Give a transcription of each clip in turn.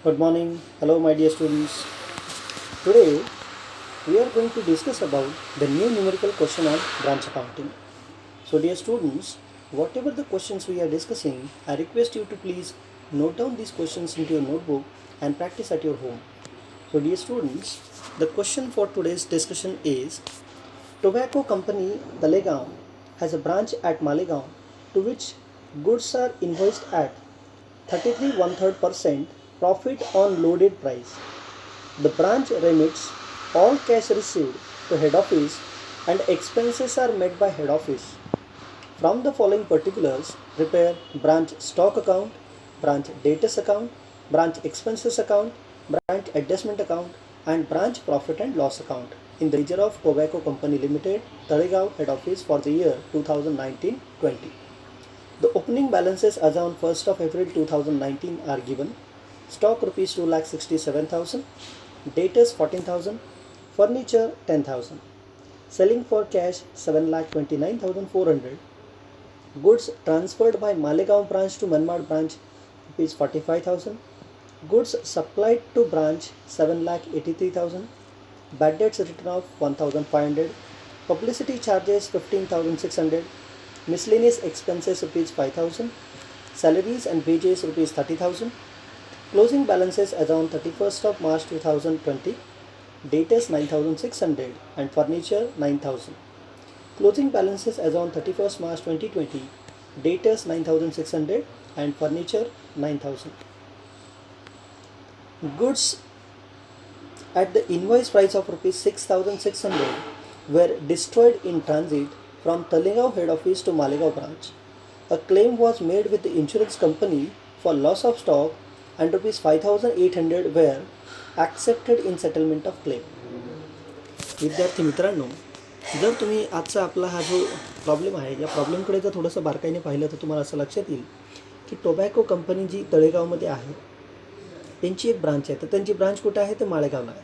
Good morning. Hello, my dear students. Today, we are going to discuss about the new numerical question on branch accounting. So, dear students, whatever the questions we are discussing, I request you to please note down these questions into your notebook and practice at your home. So, dear students, the question for today's discussion is Tobacco Company Talegaon has a branch at Malegaon to which goods are invoiced at 33 1/3% profit on loaded price. The branch remits all cash received to head office and expenses are met by head office. From the following particulars, prepare branch stock account, branch debtors account, branch expenses account, branch adjustment account, and branch profit and loss account in the ledger of Tobacco Company Limited, Talegaon head office for the year 2019-20. The opening balances as on 1st of April 2019 are given. Stock rupees 2,67,000, debtors 14,000, furniture 10,000, selling for cash 7,29,400, goods transferred by Malegaon branch to Manmad branch rupees 45,000, goods supplied to branch 7,83,000, bad debts written off 1,500, publicity charges 15,600, miscellaneous expenses rupees 5,000, salaries and wages rupees 30,000, closing balances as on 31st of March 2020, debtors 9,600 and furniture 9,000. Closing balances as on 31st March 2020, debtors 9,600 and furniture 9,000. Goods at the invoice price of rupees 6,600 were destroyed in transit from Talegaon head office to Malegaon branch. A claim was made with the insurance company for loss of stock and rupees 5,800 were accepted in settlement of claim. विद्यार्थी मित्रांनो, जर तुम्ही आजचा आपला हा जो problem आहे या प्रॉब्लेमकडे जर थोडंसं बारकाईने पाहिलं तर तुम्हाला असं लक्षात येईल की टोबॅको कंपनी जी तळेगावमध्ये आहे त्यांची एक ब्रांच आहे. तर त्यांची ब्रांच कुठे आहे? तर माळेगावला आहे.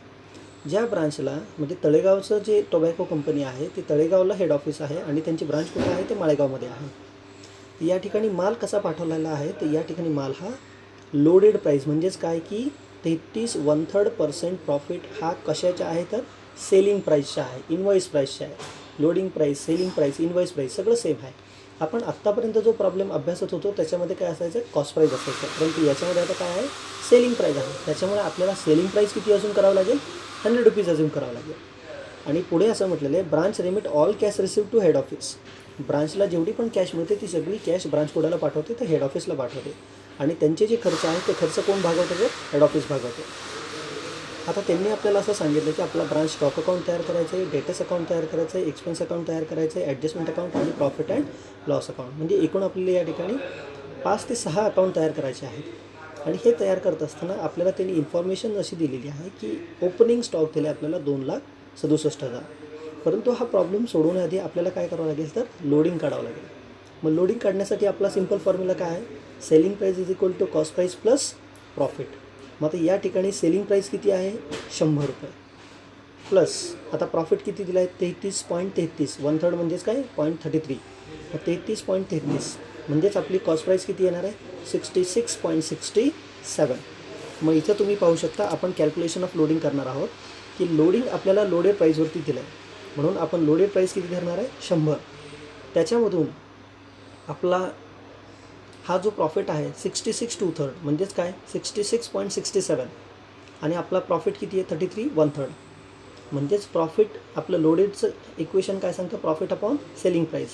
ज्या ब्रांचला म्हणजे तळेगावचं जे टोबॅको कंपनी आहे ते तळेगावला हेड ऑफिस आहे आणि त्यांची ब्रांच कुठे आहे? ते माळेगावमध्ये आहे. या ठिकाणी माल कसा पाठवलेला आहे? तर या ठिकाणी माल हा लोडेड प्राईस म्हणजेच काय की 33 1/3% प्रॉफिट हा कशाचा आहे? तर सेलिंग प्राईसचा आहे, इनवॉइस प्राईसचा आहे. Loading price, selling price, invoice price सगळं सेम आहे. आपण आत्तापर्यंत जो प्रॉब्लेम अभ्यासत होतो त्याच्यामध्ये काय असायचं? कॉस्ट प्राईस असायचं. परंतु याच्यामध्ये आता काय आहे? सेलिंग प्राईस आहे. त्याच्यामुळे आपल्याला सेलिंग प्राईस किती अजून करावं लागेल? 100 रुपीज अजून करावं लागेल. आणि पुढे असं म्हटलेलं आहे branch remit all cash receive to head office. ब्रांचला जेवढी पण कॅश मिळते ती सगळी कॅश ब्रांच कोणाला पाठवते? तर हेड ऑफिसला पाठवते. आणि त्यांचे जे खर्च आहेत ते खर्च कोण भागवते? तर हेड ऑफिस भागवते. आता त्यांनी आपल्याला असं सांगितलं की आपला ब्रांच स्टॉक अकाउंट तयार करायचं आहे, डेटस अकाउंट तयार करायचं आहे, एक्सपेन्स अकाउंट तयार करायचं आहे, ॲडजस्टमेंट अकाउंट आणि प्रॉफिट अँड लॉस अकाउंट. म्हणजे एकूण आपल्याला या ठिकाणी 5 ते 6 अकाउंट तयार करायचे आहेत. आणि हे तयार करत असताना आपल्याला त्यांनी इन्फॉर्मेशन अशी दिलेली आहे की ओपनिंग स्टॉक दिले आपल्याला 2,67,000. परंतु हा प्रॉब्लेम सोडवण्याआधी आपल्याला काय करावं लागेल? तर लोडिंग काढावं लागेल. मग लोडिंग काढण्यासाठी आपला सिंपल फॉर्म्युला काय आहे? Selling price is equal to cost price plus profit. मग आता या ठिकाणी सेलिंग प्राईस किती आहे? 100 रुपये प्लस आता प्रॉफिट किती दिला आहे? 33.33. 1/3 म्हणजेच काय? 0.33. मग 33.33 म्हणजेच आपली कॉस्ट प्राईस किती येणार आहे? 66.67. मग इथं तुम्ही पाहू शकता आपण कॅल्क्युलेशन ऑफ लोडिंग करणार आहोत की लोडिंग आपल्याला लोडेड प्राईसवरती दिलं आहे. म्हणून आपण लोडेड प्राईस किती धरणार आहे? 100. त्याच्यामधून आपला हा जो प्रॉफिट आहे 66 2/3 म्हणजेच काय? 66.67. आणि आपला प्रॉफिट किती आहे? 33 1/3. म्हणजेच प्रॉफिट आपलं लोडेडचं इक्वेशन काय सांगतं? Profit upon selling price.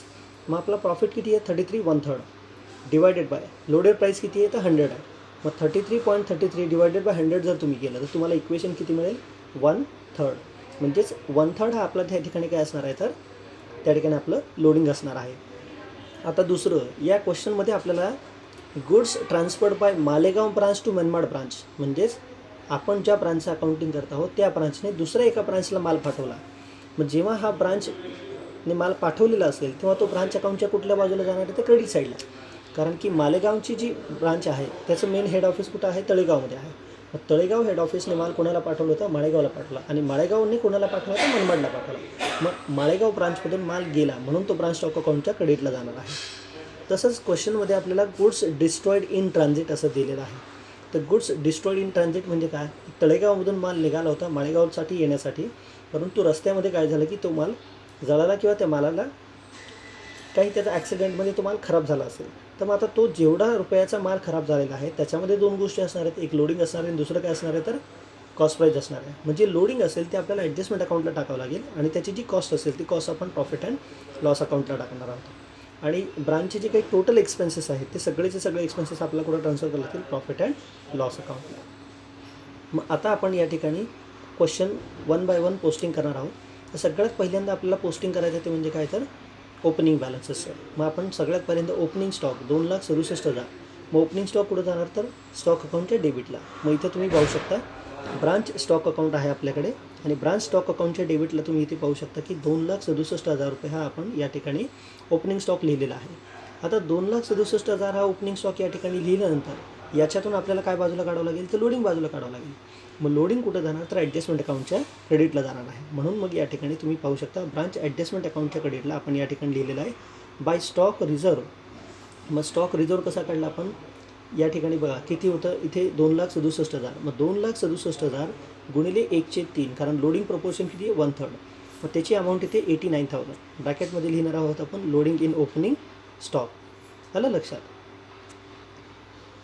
मग आपला प्रॉफिट किती आहे? 33 1/3 डिवायडेड बाय लोडेड प्राईस किती आहे? तर 100 आहे. मग 33.33 डिवायडेड बाय 100 जर तुम्ही केलं तर तुम्हाला इक्वेशन किती मिळेल? 1/3. म्हणजेच 1/3 हा आपला त्या ठिकाणी काय असणार आहे? तर त्या ठिकाणी आपलं लोडिंग असणार आहे. आता दुसरं या क्वेश्चनमध्ये आपल्याला goods transferred by Malegaon branch to Manmad branch म्हणजेच आपण ज्या ब्रांचचं अकाउंटिंग करत आहोत त्या ब्रांचने दुसऱ्या एका ब्रांचला माल पाठवला. मग जेव्हा हा ब्रांचने माल पाठवलेला असेल तेव्हा तो ब्रांच अकाउंटच्या कुठल्या बाजूला जाणार आहे? तर क्रेडिट साईडला. कारण की मालेगावची जी ब्रांच आहे त्याचं मेन हेड ऑफिस कुठं आहे? तळेगावमध्ये आहे. मग तळेगाव हेड ऑफिसने माल कोणाला पाठवलं होतं? माळेगावला पाठवला. आणि माळेगावने कोणाला पाठवला? तर मनमाडला पाठवला. मग माळेगाव ब्रांचमधून माल गेला म्हणून तो ब्रांच स्टॉक अकाउंटच्या क्रेडिटला जाणार आहे. तसंच क्वेश्चनमध्ये आपल्याला गुड्स डिस्ट्रॉईड इन ट्रान्झिट असं दिलेलं आहे. तर गुड्स डिस्ट्रॉईड इन ट्रान्झिट म्हणजे काय, तळेगावमधून माल निघाला होता माळेगावसाठी येण्यासाठी, परंतु रस्त्यामध्ये काय झालं की तो माल जळाला किंवा त्या मालाला काही त्याचा ॲक्सिडेंटमध्ये तो माल खराब झाला असेल. तर मग आता तो जेवढा रुपयाचा माल खराब झालेला आहे त्याच्यामध्ये दोन गोष्टी असणार आहेत, एक लोडिंग असणार आहे आणि दुसरं काय असणार आहे तर कॉस्ट प्राईज असणार आहे. म्हणजे लोडिंग असेल ते आपल्याला ॲडजस्टमेंट अकाउंटला टाकावं लागेल आणि त्याची जी कॉस्ट असेल ती कॉस्ट आपण प्रॉफिट अँड लॉस अकाउंटला टाकणार आहोत. आणि ब्रांचचे जे काही टोटल एक्सपेन्सेस आहेत ते सगळेचे सगळे एक्सपेन्सेस आपल्याला कुठं ट्रान्सफर करावे लागतील, प्रॉफिट अँड लॉस अकाउंटला. मग आता आपण या ठिकाणी क्वेश्चन 1 बाय 1 पोस्टिंग करणार आहोत. तर सगळ्यात पहिल्यांदा आपल्याला पोस्टिंग करायचं ते म्हणजे काय तर ओपनिंग बॅलन्सेस. मग आपण सगळ्यात पहिल्यांदा ओपनिंग स्टॉक 2,67,000. मग ओपनिंग स्टॉक कुठं जाणार तर स्टॉक अकाउंटच्या डेबिटला. मग इथं तुम्ही पाहू शकता ब्रांच स्टॉक अकाउंट आहे आपल्याकडे आणि ब्रांच स्टॉक अकाउंटच्या डेबिटला तुम्ही इथे पाहू शकता की 2,67,000 रुपये हा आपण या ठिकाणी ओपनिंग स्टॉक लिहिलेला आहे. आता 2,67,000 हा ओपनिंग स्टॉक या ठिकाणी लिहिल्यानंतर याच्यातून आपल्याला काय बाजूला काढावं लागेल तर लोडिंग बाजूला काढावं लागेल. मग लोडिंग कुठं जाणार तर ॲडजस्टमेंट अकाउंटच्या क्रेडिटला जाणार आहे. म्हणून मग या ठिकाणी तुम्ही पाहू शकता ब्रांच ॲडजस्टमेंट अकाउंटच्या क्रेडिटला आपण या ठिकाणी लिहिलेलं आहे बाय स्टॉक रिझर्व. मग स्टॉक रिझर्व कसा काढला आपण, या ठिकाणी बघा किती होतं इथे 2,67,000. मग 2,67,000 गुणिले 1/3 कारण लोडिंग प्रपोर्शन किती आहे 1/3. मग त्याची अमाऊंट इथे 89,000 ब्रॅकेटमध्ये लिहिणार आहोत आपण लोडिंग इन ओपनिंग स्टॉक. आलं लक्षात.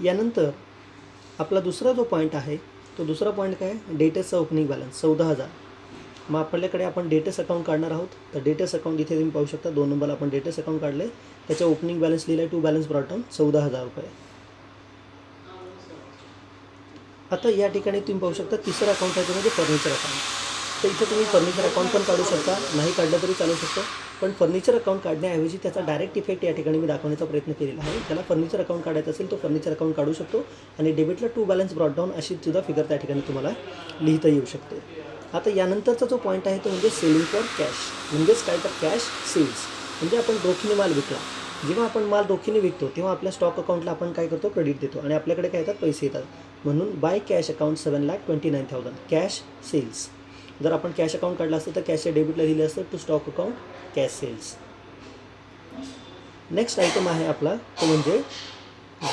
यानंतर आपला दुसरा जो पॉईंट आहे तो दुसरा पॉईंट काय आहे, डेटसचा ओपनिंग बॅलन्स 14,000. मग आपल्याकडे आपण डेटस अकाउंट काढणार आहोत. तर डेटस अकाउंट इथे तुम्ही पाहू शकता 2 नंबरला आपण डेटस अकाउंट काढले, त्याच्या ओपनिंग बॅलन्स लिहिला आहे टू बॅलन्स ब्रॉट डाऊन 14,000 रुपये. आता या ठिकाणी तुम्ही पाहू शकता तिसरं अकाउंट आहे ते म्हणजे फर्निचर अकाउंट. तर इथे तुम्ही फर्निचर अकाउंट पण काढू शकता, नाही काढलं तरी चालू शकतं. पण फर्निचर अकाउंट काढण्याऐवजी त्याचा डायरेक्ट इफेक्ट या ठिकाणी मी दाखवण्याचा प्रयत्न केलेला आहे. त्याला फर्निचर अकाउंट काढायचं असेल तो फर्निचर अकाउंट काढू शकतो आणि डेबिटला टू बॅलन्स ब्रॉट डाऊन अशी सुद्धा फिगर त्या ठिकाणी तुम्हाला लिहिता येऊ शकते. आता यानंतरचा जो पॉईंट आहे तो म्हणजे सेलिंग फॉर कॅश. म्हणजेच काय तर कॅश सेल्स म्हणजे आपण रोखीने माल विकला. जेव्हा आपण माल रोखीने विकतो तेव्हा आपल्या स्टॉक अकाउंटला आपण काय करतो क्रेडिट देतो आणि आपल्याकडे काय येतात पैसे येतात. म्हणून by cash account 7,29,000 cash sales. जर आपण कॅश अकाउंट काढलं असतं तर कॅशच्या डेबिटला लिहिलं असतं to stock account cash sales. Next item आहे आपला तो म्हणजे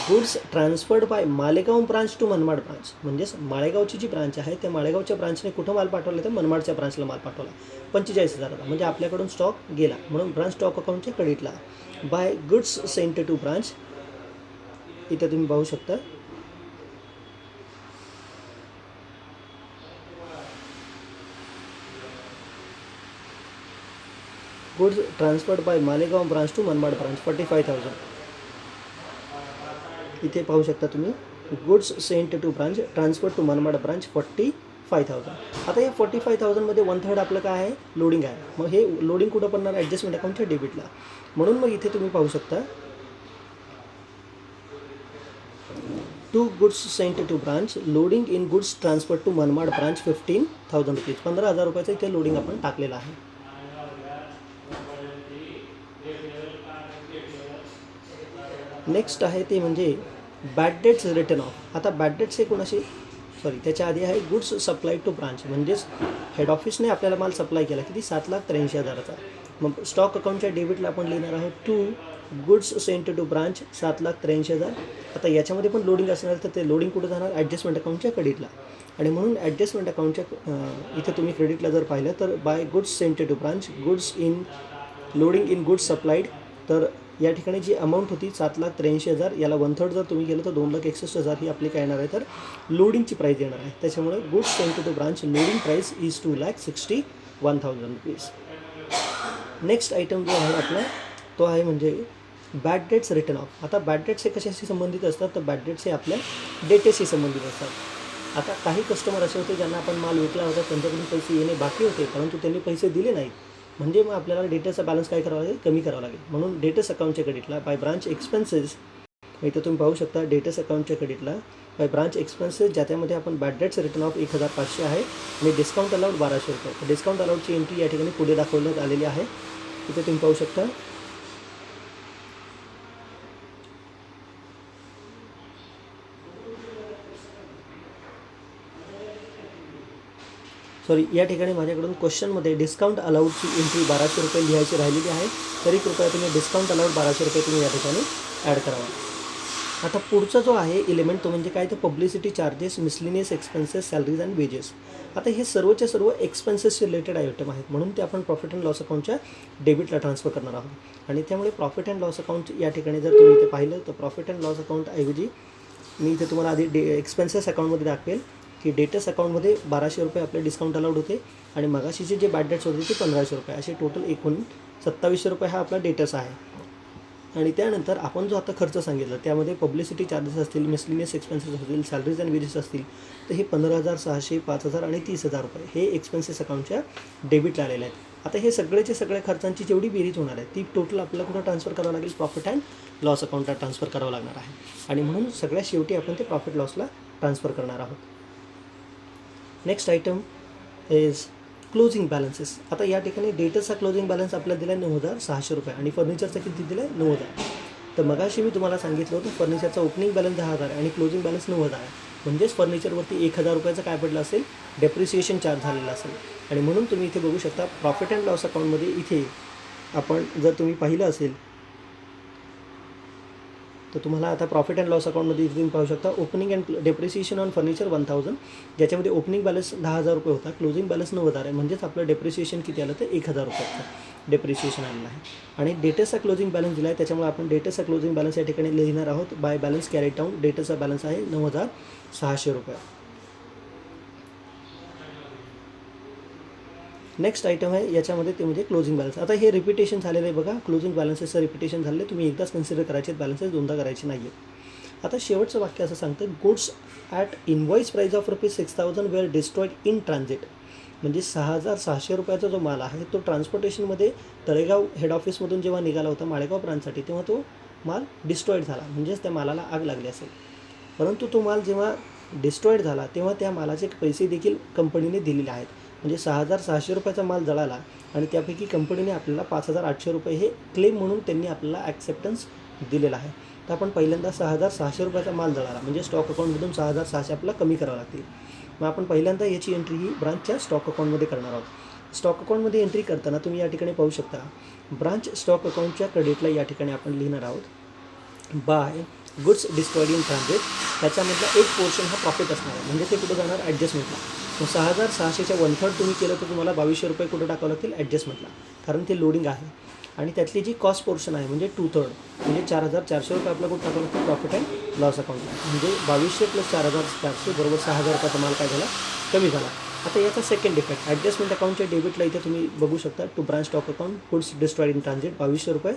goods transferred by Malegaon branch to Manmad branch. म्हणजेच माळेगावची जी ब्रांच आहे त्या माळेगावच्या ब्रांचने कुठं माल पाठवला तर मनमाडच्या ब्रांचला माल पाठवला 45,000ला. म्हणजे आपल्याकडून स्टॉक गेला म्हणून ब्रांच स्टॉक अकाउंटच्या क्रेडिटला. By goods sent to branch इथे तुम्ही पाहू शकता goods transferred by Malegaon branch to Manmad branch 45,000. इथे पाहू शकता तुम्ही goods sent to branch transfer to Manmad branch 45,000. आता या 45,000मध्ये 1/3 आपलं काय आहे लोडिंग आहे. मग हे लोडिंग कुठं पडणार ॲडजस्टमेंट अकाउंटच्या डेबिटला. म्हणून मग इथे तुम्ही पाहू शकता to goods sent to branch loading in goods transfer to Manmad branch 15,000 rupees. 15,000 रुपयाचं इथे लोडिंग आपण टाकलेलं आहे. नेक्स्ट आहे ते म्हणजे बॅड डेट्स रिटर्न ऑफ. आता बॅड डेट्स हे कोणाशी त्याच्या आधी आहे गुड्स सप्लाय टू ब्रांच. म्हणजेच हेड ऑफिसने आपल्याला माल सप्लाय केला किती 7,83,000चा. मग स्टॉक अकाउंटच्या डेबिटला आपण लिहिणार आहोत to goods sent to branch 7,83,000. आता याच्यामध्ये पण लोडिंग असणार तर ते लोडिंग कुठं जाणार ॲडजस्टमेंट अकाउंटच्या क्रेडिटला. आणि म्हणून ॲडजस्टमेंट अकाउंटच्या इथे तुम्ही क्रेडिटला जर पाहिलं तर by goods sent to branch goods in loading in goods supplied. तर या ठिकाणी जी अमाऊंट होती 7,83,000 याला 1/3 जर तुम्ही गेलं तर 2,61,000 ही आपली काय येणार आहे तर लोडिंगची प्राईस येणार आहे. त्याच्यामुळे goods sent to branch loading price is 2,61,000 rupees. Next item जो आहे आपला तो आहे म्हणजे बॅड डेट्स रिटर्न ऑफ. आता बॅड डेट्स हे कशाशी संबंधित असतात तर बॅड डेट्स हे आपल्या डेटेशी संबंधित असतात. आता काही कस्टमर असे होते ज्यांना आपण माल विकला होता त्यांच्याकडून पैसे येणे बाकी होते परंतु त्यांनी पैसे दिले नाहीत. म्हणजे मग आपल्याला डेटाचा बॅलन्स काय करावा लागेल कमी करावा लागेल. म्हणून डेटस अकाउंटच्या क्रेडिटला बाय ब्रांच एक्सपेन्सेस इथं तुम्ही पाहू शकता डेटस अकाउंटच्या क्रेडिटला बाय ब्रांच एक्सपेन्सेस ज्याच्यामध्ये आपण बॅड डेट्स रिटर्न ऑफ 1,500 आहे आणि डिस्काउंट अलाउड 1,200 रुपये. तर डिस्काउंट अलाउडची एंट्री या ठिकाणी पुढे दाखवण्यात आलेली आहे. इथे तुम्ही पाहू शकता या ठिकाणी माझ्याकडून क्वेश्चनमध्ये डिस्काउंट अलाउडची एंट्री 1,200 रुपये लिहायची राहिलेली आहे. तरी कृपया तुम्ही डिस्काउंट अलाउड 1,200 रुपये तुम्ही या ठिकाणी ॲड करावा. आता पुढचा जो आहे एलिमेंट तो म्हणजे काय, तर publicity charges, miscellaneous expenses, salaries and wedges. आता हे सर्वच्या सर्व एक्सपेन्सेस रिलेटेड आयटम आहेत, म्हणून ते आपण प्रॉफिट अँड लॉस अकाउंटच्या डेबिटला ट्रान्सफर करणार आहोत. आणि त्यामुळे प्रॉफिट अँड लॉस अकाउंट या ठिकाणी जर तुम्ही इथे पाहिलं तर प्रॉफिट अँड लॉस अकाउंटऐवजी मी इथे तुम्हाला आधी एक्सपेन्सेस अकाउंटमध्ये दाखवेल की डेटस अकाउंटमध्ये 1200 रुपये आपले डिस्काउंट अलाउड होते आणि मगाशीचे जे बॅड डेट्स होते ते 1500 रुपये, असे टोटल एकूण 2700 रुपये हा आपला डेटस आहे. आणि त्यानंतर आपण जो आता खर्च सांगितला त्यामध्ये पब्लिसिटी चार्जेस असतील, मिसलिनियस एक्सपेन्सेस असतील, सॅलरीज अँड वेजेस असतील, तर हे 15,600, 5,000 आणि 30,000 रुपये हे एक्सपेन्सेस अकाउंटच्या डेबिटला आलेले आहेत. आता हे सगळ्याचे सगळ्या खर्चांची जेवढी बेरीज होणार आहे ती टोटल आपल्याला कुठं ट्रान्सफर करावं लागेल, प्रॉफिट अँड लॉस अकाउंटला ट्रान्सफर करावं लागणार आहे. आणि म्हणून सगळ्यात शेवटी आपण ते प्रॉफिट लॉसला ट्रान्सफर करणार आहोत. Next item is closing balances. आता या ठिकाणी डेटचा क्लोजिंग बॅलन्स आपल्याला दिला आहे 9,600 रुपये आणि फर्निचरचा किती दिला आहे 9,000. तर मगाशी मी तुम्हाला सांगितलं होतं फर्निचरचा ओपनिंग बॅलन्स 10,000 आणि क्लोजिंग बॅलन्स 9,000 आहे. म्हणजेच फर्निचरवरती 1,000 रुपयाचं काय पडलं असेल, डेप्रिसिएशन चार्ज झालेला असेल. आणि म्हणून तुम्ही इथे बघू शकता प्रॉफिट अँड लॉस अकाउंटमध्ये इथे आपण जर तुम्ही पाहिलं असेल तर तुम्हाला आता प्रॉफिट अँड लॉस अकाउंटमध्ये इथे तुम्ही पाहू शकता opening and depreciation on furniture 1,000, ज्याच्यामध्ये ओपनिंग बॅलन्स 10,000 रुपये होता, क्लोजिंग बॅलन्स 9,000 आहे. म्हणजेच आपलं डेप्रिसिएशन किती आलं तर 1,000 रुपयाचं डेप्रिसिएशन आलेलं आहे. आणि डेटचा क्लोजिंग बॅलन्स दिला आहे, त्याच्यामुळे आपण डेटचा क्लोजिंग बॅलन्स या ठिकाणी लिहिणार आहोत. बाय बॅलन्स कॅरी डाऊन डेटचा बॅलन्स आहे 9,600 रुपये. नेक्स्ट आयटम आहे याच्यामध्ये ते म्हणजे क्लोजिंग बॅलन्स. आता हे रिपिटेशन झालेलं आहे बघा, क्लोजिंग बॅलन्सेसचं रिपिटेशन झालेलं आहे. तुम्ही एकदाच कन्सिडर करायचे आहेत, बॅलन्सेस दोनदा करायचे नाही आहेत. आता शेवटचं वाक्य असं सांगतं goods at invoice price of ₹6,000 were destroyed in transit. म्हणजे 6,600 रुपयाचा जो माल आहे तो ट्रान्सपोर्टेशनमध्ये तळेगाव हेड ऑफिसमधून जेव्हा निघाला होता माळेगाव ब्रांचसाठी तेव्हा तो माल डिस्ट्रॉईड झाला, म्हणजेच त्या मालाला आग लागली असेल. परंतु तो माल जेव्हा डिस्ट्रॉईड झाला तेव्हा त्या मालाचे पैसे देखील कंपनीने दिलेले आहेत. म्हणजे 6,600 रुपयाचा माल जळाला आणि त्यापैकी कंपनीने आपल्याला 5,800 रुपये हे क्लेम म्हणून त्यांनी आपल्याला ॲक्सेप्टन्स दिलेला आहे. तर आपण पहिल्यांदा 6,600 रुपयाचा माल जळाला म्हणजे स्टॉक अकाउंटमधून 6,600 आपल्याला कमी करावं लागतील. मग आपण पहिल्यांदा याची एंट्री ही ब्रांचच्या स्टॉक अकाउंटमध्ये करणार आहोत. स्टॉक अकाउंटमध्ये एंट्री करताना तुम्ही या ठिकाणी पाहू शकता ब्रांच स्टॉक अकाउंटच्या क्रेडिटला या ठिकाणी आपण लिहिणार आहोत by goods destroyed in transit. त्याच्यामधला एक पोर्शन हा प्रॉफिट असणार आहे, म्हणजे ते कुठं जाणार ॲडजस्टमेंटला. मग 6,600च्या 1/3 तुम्ही केलं तर तुम्हाला 2,200 रुपये कुठं टाकावं लागतील ॲडजस्टमेंटला, कारण ते लोडिंग आहे. आणि त्यातली जी कॉस्ट पोर्शन आहे म्हणजे 2/3 म्हणजे 4,400 रुपये आपल्याला कुठं टाकावं लागतील प्रॉफिट अँड लॉस अकाउंटला. म्हणजे 2,200 + 4,400 बरोबर 6,000 रुपयाचा माल काय झाला, कमी झाला. आता याचा सेकंड इफेक्ट ॲडजस्टमेंट अकाउंटच्या डेबिटला इथे तुम्ही बघू शकता to branch stock account goods destroyed in transit 2,200 रुपये.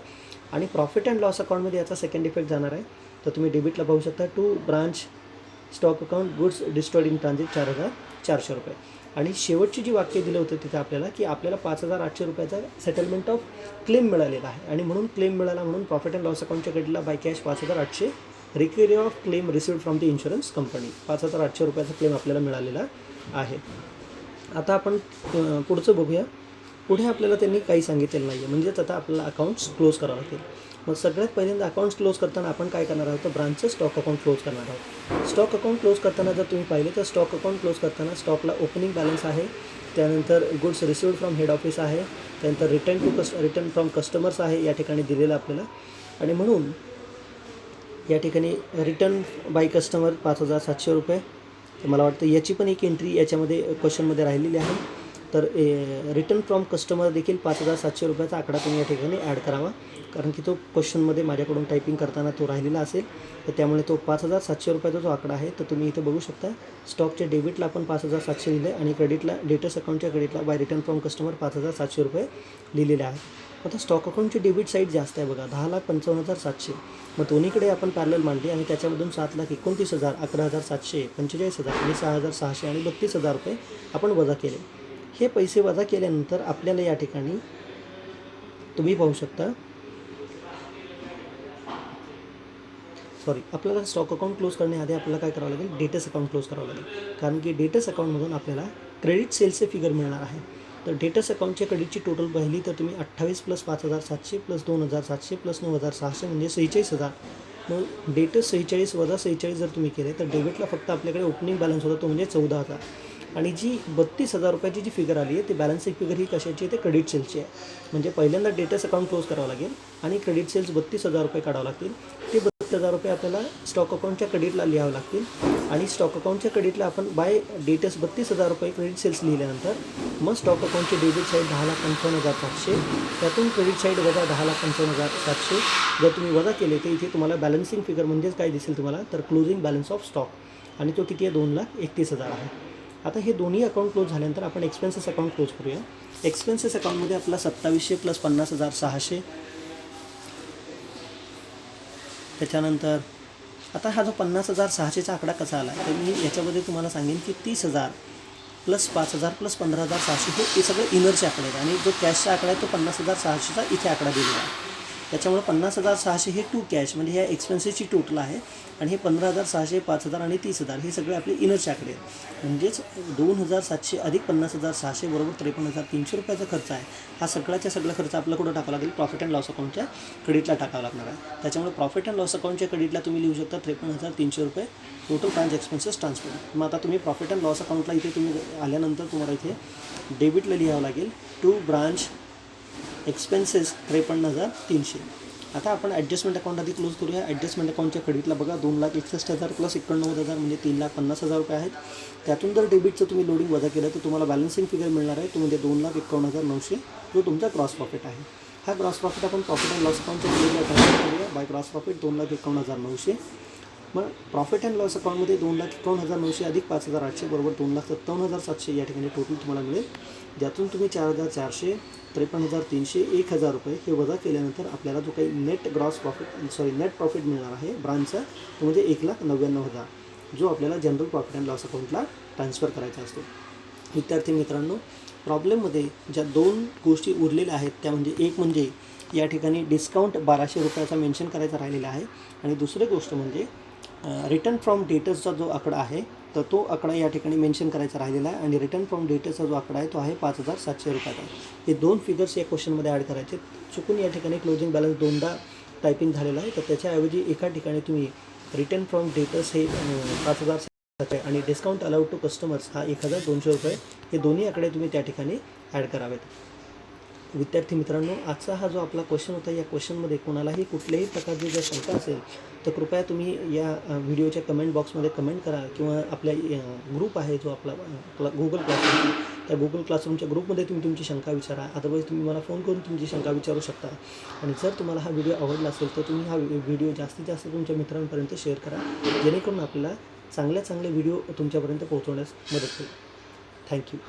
आणि प्रॉफिट अँड लॉस अकाउंटमध्ये याचा सेकंड इफेक्ट जाणार आहे. तर तुम्ही डेबिटला पाहू शकता to branch stock account goods destroyed in transit 4,400 रुपये. आणि शेवटची जी वाक्य दिलं होतं तिथे आपल्याला 5,800 रुपयाचा सेटलमेंट ऑफ क्लेम मिळालेला आहे. आणि म्हणून क्लेम मिळाला म्हणून प्रॉफिट अँड लॉस अकाउंटच्या क्रेडिटला by cash 5,800 recovery of claim received from the insurance company 5,800 रुपयाचा क्लेम आपल्याला मिळालेला आहे. आता आपण पुढचं बघूया. पुढे आपल्याला त्यांनी काही सांगितलेलं नाही आहे, म्हणजेच आता आपल्याला अकाउंट्स क्लोज करावं लागतील. मग सगळ्यात पहिल्यांदा अकाउंट्स क्लोज करताना आपण काय करणार आहोत तर ब्रांचचं स्टॉक अकाउंट क्लोज करणार आहोत. स्टॉक अकाउंट क्लोज करताना जर तुम्ही पाहिले तर स्टॉक अकाउंट क्लोज करताना स्टॉकला ओपनिंग बॅलन्स आहे, त्यानंतर goods received from head office आहे, त्यानंतर रिटर्न फ्रॉम कस्टमर्स आहे या ठिकाणी दिलेलं आपल्याला. आणि म्हणून या ठिकाणी रिटर्न बाय कस्टमर 5,700 रुपये. तर मला वाटतं याची पण एक एंट्री याच्यामध्ये क्वेश्चनमध्ये राहिलेली आहे. तर रिटर्न फ्रॉम कस्टमर देखील 5,700 रुपयाचा आकडा तुम्ही या ठिकाणी ॲड करावा, कारण की तो क्वेश्चनमध्ये माझ्याकडून टायपिंग करताना तो राहिलेला असेल. तर त्यामुळे तो 5,700 रुपयाचा जो आकडा आहे तर तुम्ही इथे बघू शकता स्टॉकच्या डेबिटला आपण 5,700 लिहिले आणि क्रेडिटला डेटस अकाउंटच्या क्रेडिटला बाय रिटर्न फ्रॉम कस्टमर 5,700 रुपये लिहिलेले आहेत. आता स्टॉक अकाउंटची डेबिट साईड जास्त आहे बघा 10,55,700. मग दोन्हीकडे आपण पॅरलल मांडली आणि त्याच्यामधून 7,29,000, 11,700, 45,000 आणि 6,600 आणि 32,000 रुपये आपण वजा केले. हे पैसे वजा केल्यानंतर आपल्याला या ठिकाणी तुम्ही पाहू शकता आपल्याला स्टॉक अकाउंट क्लोज करण्याआधी आपल्याला काय करावं लागेल डेटस अकाउंट क्लोज करावं लागेल, कारण की डेटस अकाउंटमधून आपल्याला क्रेडिट सेल्सचे फिगर मिळणार आहे. तर डेटस अकाउंटच्या क्रेडिटची टोटल पाहिली तर तुम्ही 28 + 5,700 + 2,700 + 9,600 म्हणजे 46,000. मग डेटस 46 वजा 46 जर तुम्ही केले तर डेबिटला फक्त आपल्याकडे ओपनिंग बॅलन्स होता तो म्हणजे 14,000. आणि जी 32,000 रुपयाची जी फिगर आली आहे ती बॅलन्सिंग फिगर ही कशाची आहे ते क्रेडिट सेल्सची आहे. म्हणजे पहिल्यांदा डेटस अकाउंट क्लोज करावं लागेल आणि क्रेडिट सेल्स 32,000 रुपये काढावं लागतील. ते 61,000 रुपये आपल्याला स्टॉक अकाउंटच्या क्रेडिटला लिहावं लागतील. आणि स्टॉक अकाउंटच्या क्रेडिटला आपण बाय डेटस 32,000 रुपये क्रेडिट सेल्स लिहिल्यानंतर मग स्टॉक अकाउंटची डेबिट साईड 10,55,700, त्यातून क्रेडिट साईड वजा 10,55,700. जर तुम्ही वजा केले तर इथे तुम्हाला बॅलन्सिंग फिगर म्हणजेच काय दिसेल तुम्हाला, तर क्लोजिंग बॅलन्स ऑफ स्टॉक, आणि तो किती आहे, 2,31,000 आहे. आता हे दोन्ही अकाउंट क्लोज झाल्यानंतर आपण एक्सपेन्सेस अकाउंट क्लोज करूया. एक्सपेन्सेस अकाउंटमध्ये आपला 2700 प्लस 50,600. त्याच्यानंतर आता हा जो 50,600चा आकडा कसा आला, तर मी याच्यामध्ये तुम्हाला सांगेन की 30,000 प्लस 5,000 प्लस 15,600 हे सगळे इनरचे आकडे आहेत. आणि जो कॅशचा आकडा आहे तो 50,600चा इथे आकडा दिलेला आहे. त्याच्यामुळे 50,600 हे टू कॅश म्हणजे ह्या एक्सपेन्सेसची टोटल आहे. आणि हे 15,600, 5,000 आणि 30,000 हे सगळे आपले इनरचे आकडे आहेत. म्हणजेच 2,700 अधिक 50,600 बरोबर 53,300 रुपयाचा खर्च आहे. हा सगळ्याच्या सगळा खर्च आपला कुठं टाकावा लागेल, प्रॉफिट अँड लॉस अकाउंटच्या क्रेडिटला टाकावा लागणार आहे. त्याच्यामुळे प्रॉफिट अँड लॉस अकाउंटच्या क्रेडिटला तुम्ही लिहू शकता 53,300 रुपये टोटल ब्रांच एक्सपेन्सेस ट्रान्सफर. मग आता तुम्ही प्रॉफिट अँड लॉस अकाउंटला इथे तुम्ही आल्यानंतर तुम्हाला इथे डेबिटला लिहावं लागेल टू ब्रांच एक्सपेन्सेस 53,300. आता आपण ॲडजस्टमेंट अकाउंट आधी क्लोज करूया. ॲडजस्टमेंट अकाउंटच्या क्रेडिटला बघा 2,61,000 प्लस 89,000 म्हणजे 3,50,000 रुपये आहेत. त्यातून जर डेबिटचं तुम्ही लोडिंग वजा केलं तर तुम्हाला बॅलन्सिंग फिगर मिळणार आहे, तो म्हणजे 2,51,900 जो तुमचा ग्रॉस प्रॉफिट आहे. हा ग्रॉस प्रॉफिट आपण प्रॉफिट अँड लॉस अकाउंटच्या क्रेडिटला ट्रान्सफर करूया. By gross profit 2,51,900. मग प्रॉफिट अँड लॉस अकाउंटमध्ये 2,51,900 अधिक 5,800 बरोबर 2,57,700 या ठिकाणी टोटल तुम्हाला मिळेल. ज्यातून तुम्ही 4,400, 53,300, 1,000 रुपये हे वजा केल्यानंतर आपल्याला जो काही नेट प्रॉफिट मिळणार आहे ब्रांचचा, तो म्हणजे 1,99,000 जो आपल्याला जनरल प्रॉफिट अँड लॉस अकाउंटला ट्रान्सफर करायचा असतो. विद्यार्थी मित्रांनो, प्रॉब्लेममध्ये ज्या दोन गोष्टी उरलेल्या आहेत त्या म्हणजे एक म्हणजे या ठिकाणी डिस्काउंट 1,200 रुपयाचा मेन्शन करायचा राहिलेला आहे. आणि दुसरी गोष्ट म्हणजे रिटर्न फ्रॉम डेटर्सचा जो आकडा आहे तर तो आकडा या ठिकाणी मेन्शन करायचा राहिलेला आहे. आणि रिटर्न फ्रॉम डेटर्सचा जो आकडा आहे तो आहे 5,700 रुपयाचा. हे दोन फिगर्स या क्वेश्चनमध्ये ॲड करायचे. चुकून या ठिकाणी क्लोजिंग बॅलन्स दोनदा टायपिंग झालेला आहे, तर त्याच्याऐवजी एका ठिकाणी तुम्ही रिटर्न फ्रॉम डेटर्स हे 5,700 आणि डिस्काउंट अलाउड टू कस्टमर्स हा 1,200 रुपये हे दोन्ही आकडे तुम्ही त्या ठिकाणी ॲड करावेत. विद्यार्थी मित्रांनो, आजचा हा जो आपला क्वेश्चन होता, या क्वेश्चनमध्ये कोणालाही कुठल्याही प्रकारची जर शंका असेल तर कृपया तुम्ही या व्हिडिओच्या कमेंट बॉक्समध्ये कमेंट करा, किंवा आपल्या ग्रुप आहे जो आपला गुगल क्लासरूम, त्या गुगल क्लासरूमच्या ग्रुपमध्ये तुम्ही तुमची शंका विचारा. अदरवाईज तुम्ही मला फोन करून तुमची शंका विचारू शकता. आणि जर तुम्हाला हा व्हिडिओ आवडला असेल तर तुम्ही हा व्हिडिओ जास्तीत जास्त तुमच्या मित्रांपर्यंत शेअर करा, जेणेकरून आपल्याला चांगले व्हिडिओ तुमच्यापर्यंत पोहोचवण्यास मदत होईल. थँक्यू.